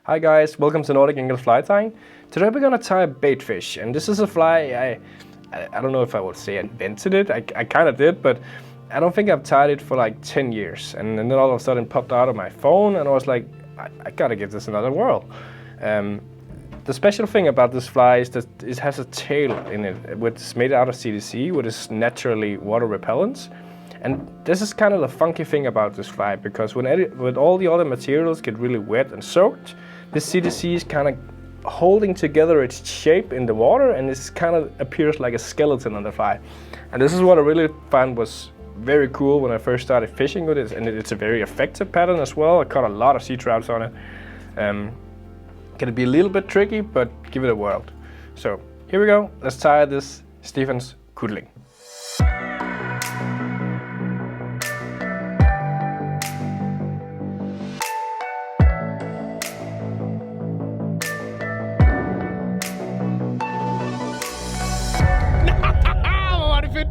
Hi guys, welcome to Nordic English Fly Tying. Today we're gonna tie a bait fish, and this is a fly I don't know if I would say I invented it. I kind of did, but I don't think I've tied it for like 10 years. And then all of a sudden it popped out of my phone, and I was like, I gotta give this another whirl. The special thing about this fly is that it has a tail in it, which is made out of CDC, which is naturally water repellent. And this is kind of the funky thing about this fly, because when all the other materials get really wet and soaked, this CDC is kind of holding together its shape in the water, and it kind of appears like a skeleton on the fly. And this is what I really found was very cool when I first started fishing with it, and it's a very effective pattern as well. I caught a lot of sea trouts on it. Can be a little bit tricky, but give it a whirl. So here we go. Let's tie this Stefans kudling.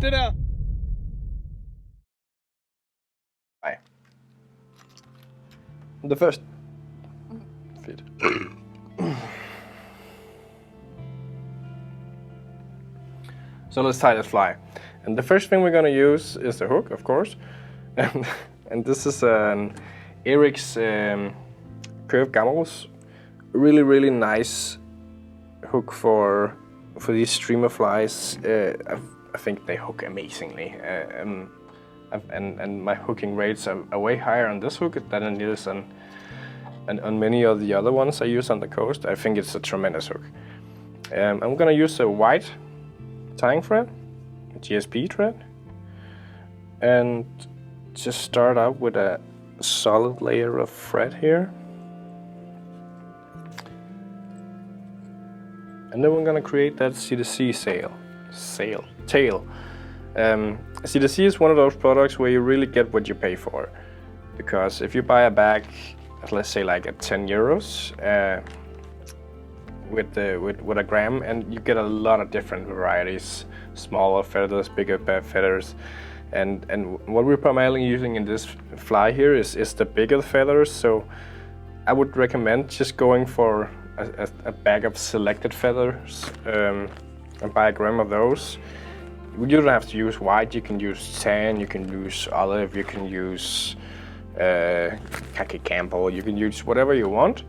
Det der. Nej. The first. Fedt. So let's tie this fly. And the first thing we're going to use is the hook, of course. And this is an Eric's curved gamels. Really nice hook for these streamer flies. I think they hook amazingly, and my hooking rates are way higher on this hook than it is on many of the other ones I use on the coast. I think it's a tremendous hook. I'm gonna use a white tying thread, a GSP thread, and just start out with a solid layer of thread here. And then we're gonna create that CDC tail. CDC is one of those products where you really get what you pay for, because if you buy a bag, let's say like at 10 euros with a gram, and you get a lot of different varieties, smaller feathers, bigger feathers, and what we're primarily using in this fly here is the bigger feathers. So I would recommend just going for a bag of selected feathers and buy a gram of those. You don't have to use white, you can use tan, you can use olive, you can use khaki Campbell, you can use whatever you want.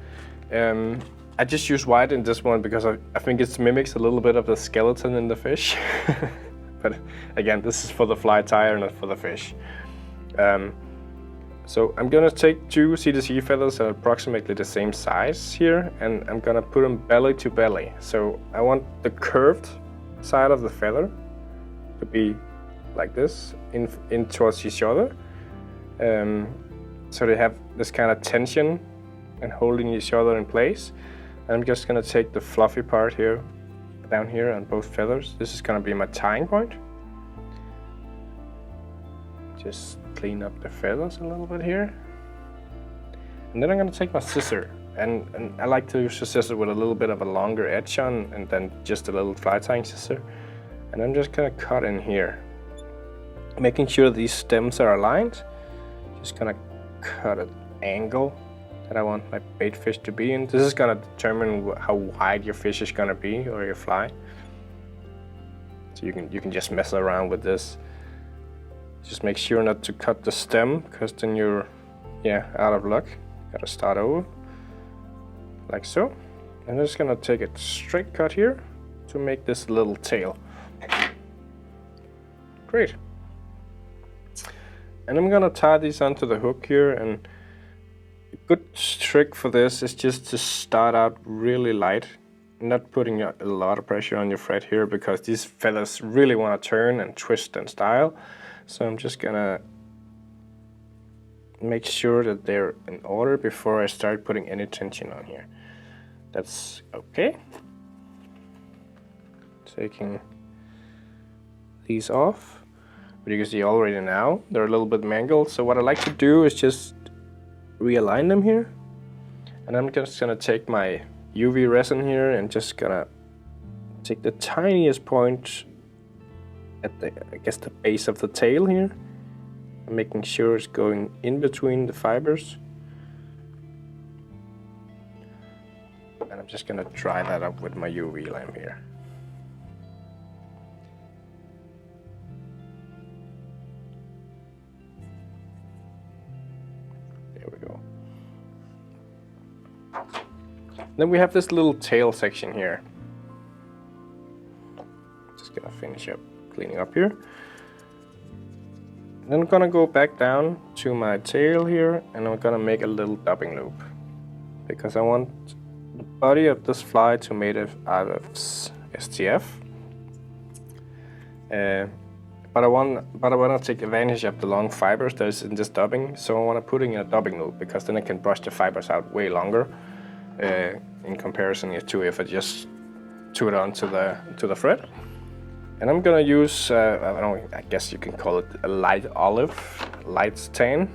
I just use white in this one because I think it mimics a little bit of the skeleton in the fish. But again, this is for the fly tire, not for the fish. So I'm gonna take two CDC feathers at approximately the same size here, and I'm gonna put them belly to belly. So I want the curved side of the feather to be like this, in towards each other. So they have this kind of tension and holding each other in place. And I'm just gonna take the fluffy part here, down here on both feathers. This is gonna be my tying point. Just clean up the feathers a little bit here. And then I'm gonna take my scissor, and I like to use a scissor with a little bit of a longer edge on, and then just a little fly tying scissor. And I'm just gonna cut in here, making sure these stems are aligned. Just gonna cut an angle that I want my bait fish to be in. This is gonna determine how wide your fish is gonna be, or your fly. So you can just mess around with this. Just make sure not to cut the stem, because then you're out of luck. Gotta start over, like so. And I'm just gonna take a straight cut here to make this little tail. Great. And I'm gonna tie these onto the hook here, and a good trick for this is just to start out really light, not putting a lot of pressure on your thread here, because these feathers really want to turn and twist and style. So I'm just gonna make sure that they're in order before I start putting any tension on here. That's okay. Taking these off. But you can see already now they're a little bit mangled. So what I like to do is just realign them here. And I'm just gonna take my UV resin here and just gonna take the tiniest point at the base of the tail here, making sure it's going in between the fibers. And I'm just gonna dry that up with my UV lamp here. There we go. Then we have this little tail section here. Just gonna finish up cleaning up here. Then I'm gonna go back down to my tail here, and I'm gonna make a little dubbing loop because I want the body of this fly to made out of STF. But I want to take advantage of the long fibers that's in this dubbing, so I want to put in a dubbing loop because then I can brush the fibers out way longer in comparison to if I just threw it onto the thread. And I'm gonna use I guess you can call it a light olive, light tan.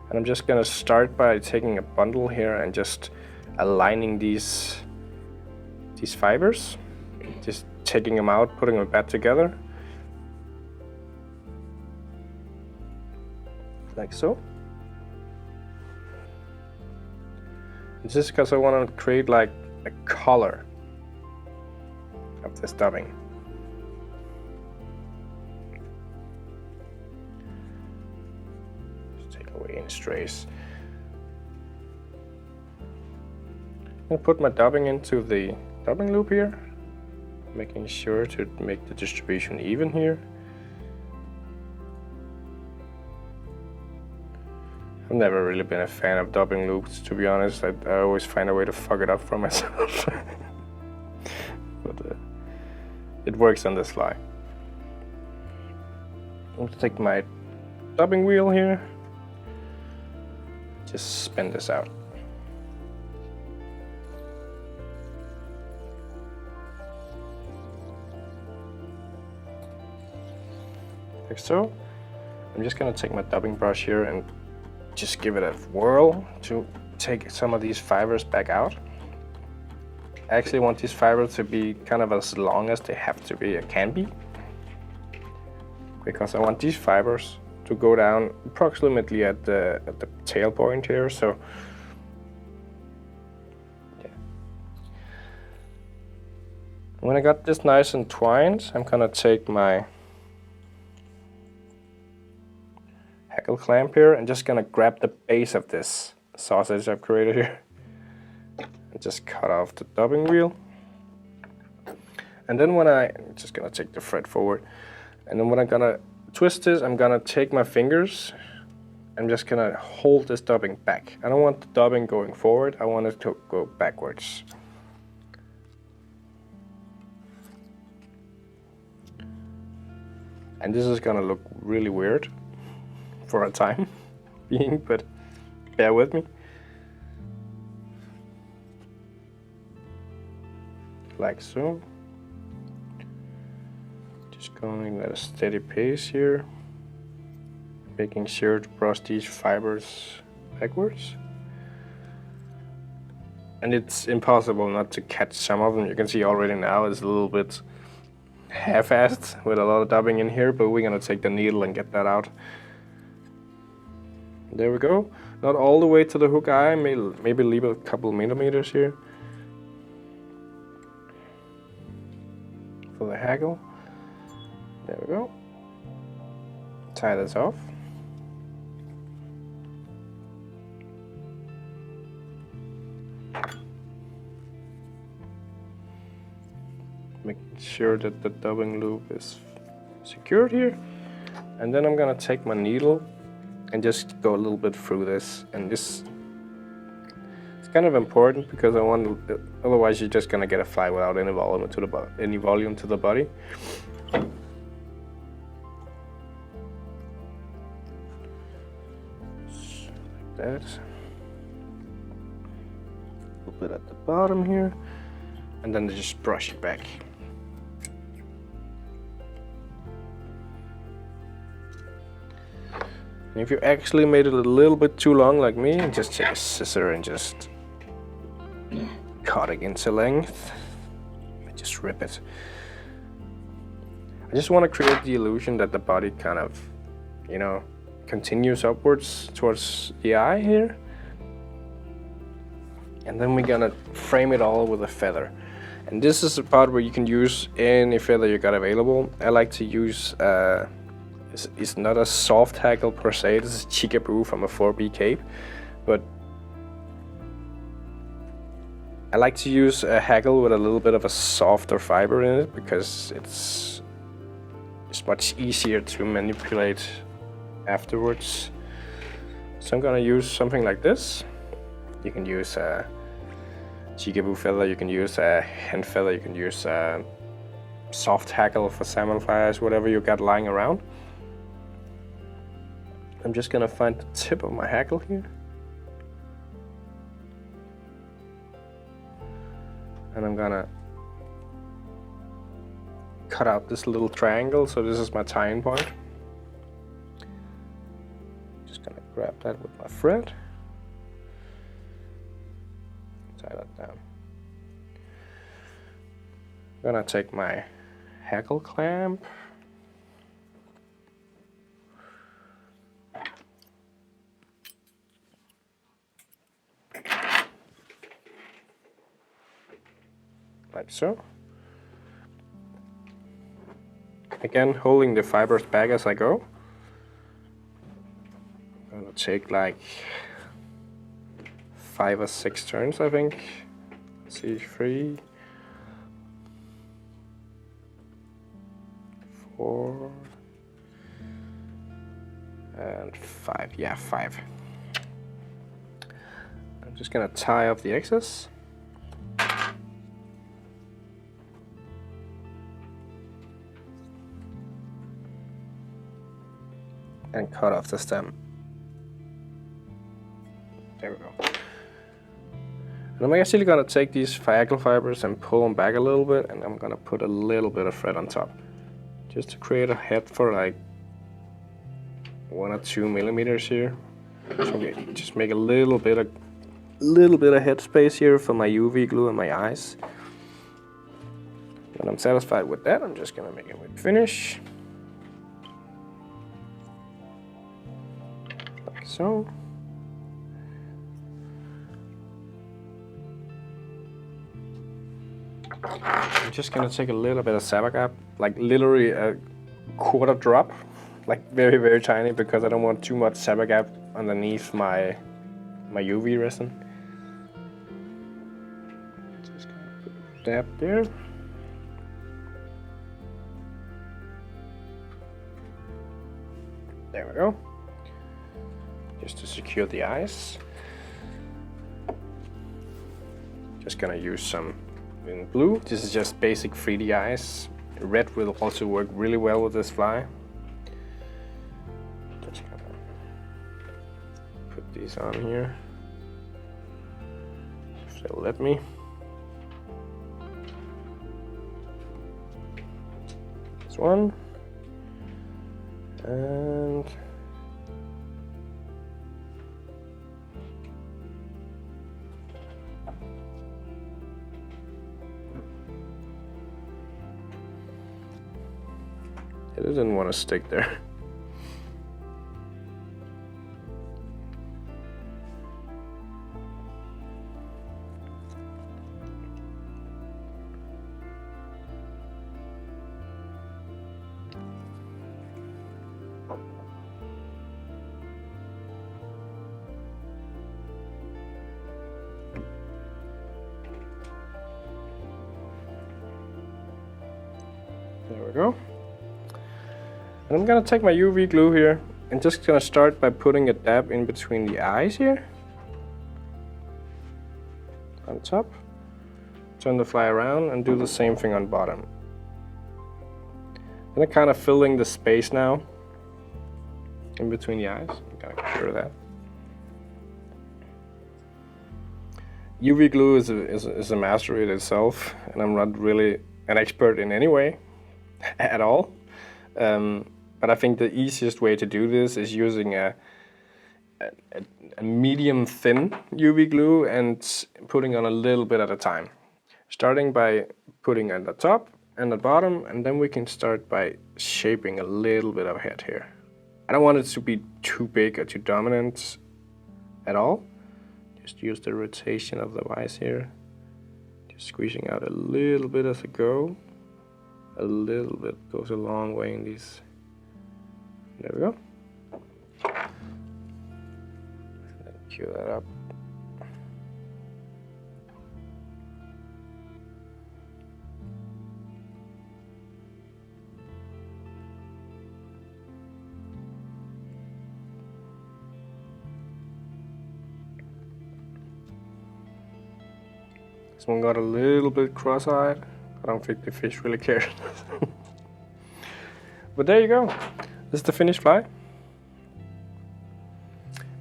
And I'm just gonna start by taking a bundle here and just aligning these fibers, just taking them out, putting them back together, like so. This is because I want to create like a color of this dubbing. Just take away any strays. I'm gonna put my dubbing into the dubbing loop here, making sure to make the distribution even here. I've never really been a fan of dubbing loops, to be honest. I always find a way to fuck it up for myself. But it works on this fly. I'm gonna take my dubbing wheel here, just spin this out. Like so. I'm just gonna take my dubbing brush here and just give it a whirl to take some of these fibers back out. I actually want these fibers to be kind of as long as they have to be, can be, because I want these fibers to go down approximately at the tail point here. So yeah. When I got this nice and twined, I'm gonna take my hackle clamp here and just gonna grab the base of this sausage I've created here and just cut off the dubbing wheel. And then I'm just gonna take the thread forward, and then when I'm gonna twist this, I'm gonna take my fingers, I'm just gonna hold this dubbing back. I don't want the dubbing going forward, I want it to go backwards. And this is gonna look really weird for a time being, but bear with me. Like so. Just going at a steady pace here, making sure to brush these fibers backwards. And it's impossible not to catch some of them. You can see already now it's a little bit half-assed with a lot of dubbing in here, but we're gonna take the needle and get that out. There we go. Not all the way to the hook eye, maybe leave a couple millimeters here for the hackle. There we go. Tie this off. Making sure that the dubbing loop is secured here. And then I'm gonna take my needle and just go a little bit through this, and this it's kind of important because otherwise you're just gonna get a fly without any volume to the body. Like that. A little bit at the bottom here, and then just brush it back. And if you actually made it a little bit too long like me, just take a scissor and just cut it into length. Just rip it. I just want to create the illusion that the body kind of, continues upwards towards the eye here. And then we're gonna frame it all with a feather. And this is the part where you can use any feather you got available. I like to use, it's not a soft hackle per se, this is Chicaboo from a 4B cape, but I like to use a hackle with a little bit of a softer fiber in it because it's much easier to manipulate afterwards. So I'm gonna use something like this. You can use a Chicaboo feather, you can use a hen feather, you can use a soft hackle for salmon flies, whatever you got lying around. I'm just gonna find the tip of my hackle here. And I'm gonna cut out this little triangle, so this is my tying point. Just gonna grab that with my thread. Tie that down. I'm gonna take my hackle clamp. Like so. Again, holding the fibers back as I go. I'm gonna take like 5 or 6 turns, I think. Let's see, 3, 4, and 5. Yeah, 5. I'm just gonna tie up the excess. And cut off the stem. There we go. And I'm actually gonna take these hackle fibers and pull them back a little bit, and I'm gonna put a little bit of thread on top, just to create a head for like 1 or 2 millimeters here. So just make a little bit of head space here for my UV glue and my eyes. When I'm satisfied with that, I'm just gonna make a whip finish. So, I'm just gonna take a little bit of Sabagap, like literally a quarter drop, like very, very tiny, because I don't want too much Sabagap underneath my UV resin. Just gonna put a dab there. There we go. Just to secure the eyes. Just gonna use some in blue. This is just basic 3D eyes. Red will also work really well with this fly. Just gonna put these on here, if they'll let me. This one. And it didn't want to stick there. There we go. And I'm gonna take my UV glue here and just gonna start by putting a dab in between the eyes here. On top. Turn the fly around and do the same thing on bottom. And I'm kind of filling the space now in between the eyes. I'm gonna clear that. UV glue is a mastery in itself, and I'm not really an expert in any way at all. But I think the easiest way to do this is using a medium thin UV glue and putting on a little bit at a time. Starting by putting at the top and the bottom, and then we can start by shaping a little bit of head here. I don't want it to be too big or too dominant at all. Just use the rotation of the vise here. Just squeezing out a little bit as I go. A little bit goes a long way in these. There we go. Then cue that up. This one got a little bit cross-eyed. I don't think the fish really cares. But there you go. This is the finished fly.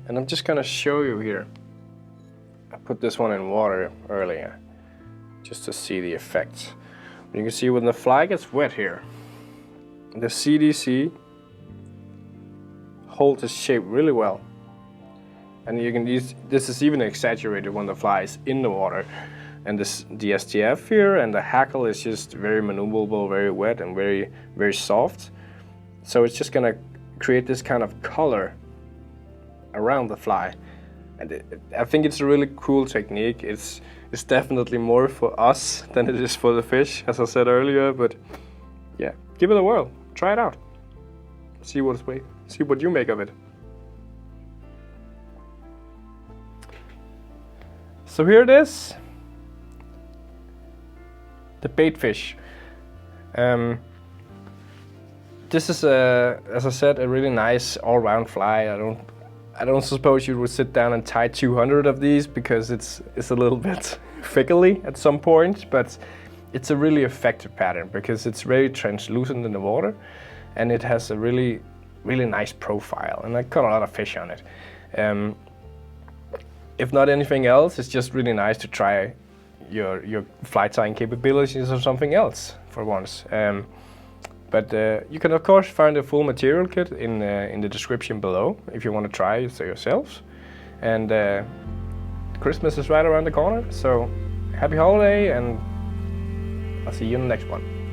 And I'm just gonna show you here. I put this one in water earlier just to see the effect. You can see when the fly gets wet here, the CDC holds its shape really well. And you can use, this is even exaggerated when the fly is in the water. And the STF here and the hackle is just very maneuverable, very wet and very, very soft. So it's just gonna create this kind of color around the fly. And I think it's a really cool technique. It's definitely more for us than it is for the fish, as I said earlier. But yeah, give it a whirl, try it out. See what you make of it. So here it is. The bait fish. This is as I said, a really nice all-round fly. I don't suppose you would sit down and tie 200 of these because it's a little bit fickly at some point, but it's a really effective pattern because it's very translucent in the water, and it has a really nice profile. And I caught a lot of fish on it. If not anything else, it's just really nice to try your fly tying capabilities or something else for once. But you can of course find a full material kit in the description below if you want to try it yourselves. And Christmas is right around the corner, so happy holiday, and I'll see you in the next one.